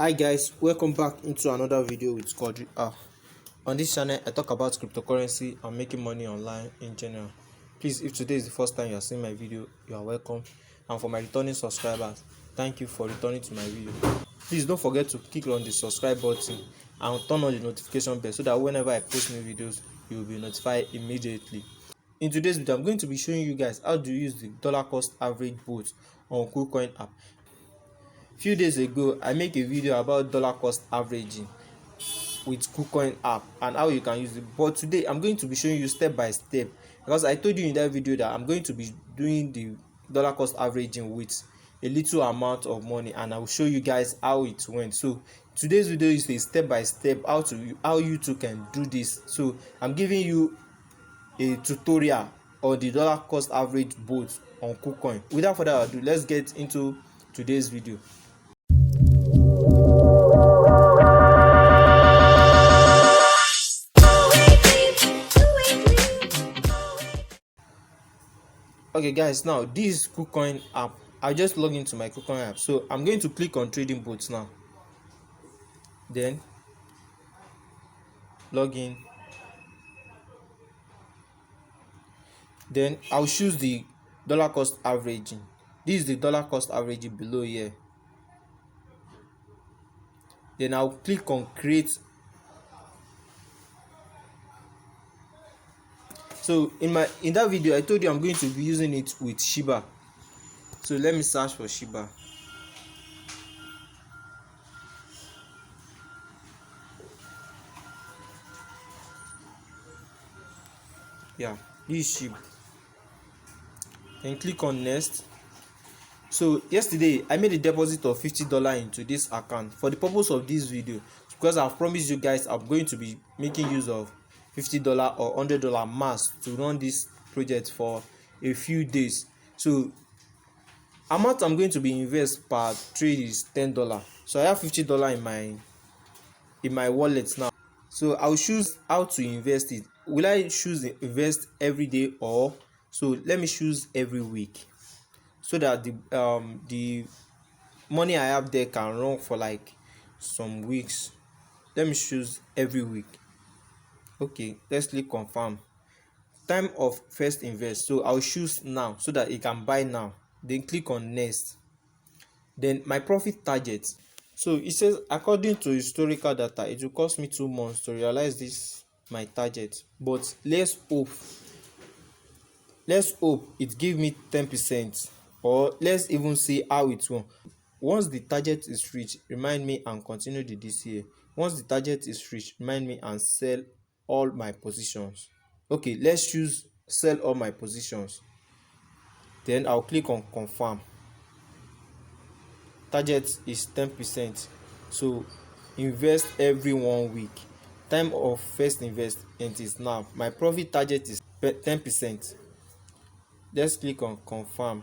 Hi guys, welcome back into another video with Quadri. On this channel I talk about cryptocurrency and making money online in general. Please, if today is the first time you are seeing my video, you are welcome. And for my returning subscribers, thank you for returning to my video. Please don't forget to click on the subscribe button and turn on the notification bell so that whenever I post new videos, you will be notified immediately. In today's video, I'm going to be showing you guys how to use the dollar cost average bot on kucoin app. Few days ago I make a video about dollar cost averaging with kucoin app and how you can use it, but today I'm going to be showing you step by step, because I told you in that video that I'm going to be doing the dollar cost averaging with a little amount of money, and I will show you guys how it went. So today's video is a step by step how you too can do this. So I'm giving you a tutorial on the dollar cost average bot on kucoin. Without further ado, let's get into today's video. Okay guys, now this is kucoin app. I just log into my kucoin app, so I'm going to click on trading bots now, then log in, then I'll choose the dollar cost averaging. This is the dollar cost averaging below here. Then I'll click on create. So in that video I told you I'm going to be using it with Shiba, so let me search for Shiba. Yeah, this is Shiba. Then click on next. So yesterday I made a deposit of $50 into this account for the purpose of this video, because I've promised you guys I'm going to be making use of $50 or $100 max to run this project for a few days. So amount I'm going to be invest per trade is $10. So I have $50 in my wallet now. So I'll choose how to invest it. Will I choose invest every day, or so let me choose every week, so that the money I have there can run for like some weeks. Let me choose every week. Okay, let's click confirm. Time of first invest, so I'll choose now so that it can buy now. Then click on next. Then my profit target. So it says according to historical data it will cost me 2 months to realize this my target, but let's hope it give me 10%, or let's even see how it will. Once the target is reached, remind me and continue the DCA. Once the target is reached, remind me and sell all my positions. Okay, let's choose sell all my positions. Then I'll click on confirm. Target is 10%, so invest every 1 week. Time of first investment is now. My profit target is 10%. Let's click on confirm.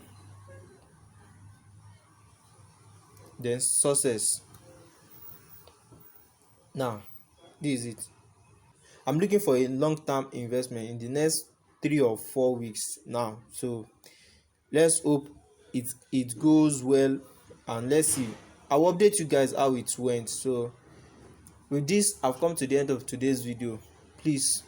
Then success. Now this is it. I'm looking for a long-term investment in the next 3 or 4 weeks now, so let's hope it goes well, and let's see. I'll update you guys how it went. So with this I've come to the end of today's video. Please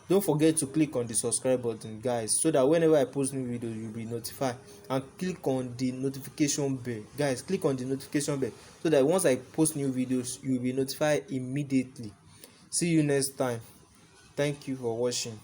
don't forget to click on the subscribe button guys, so that whenever I post new videos you'll be notified, and click on the notification bell guys. Click on the notification bell so that once I post new videos you'll be notified immediately. See you next time. Thank you for watching.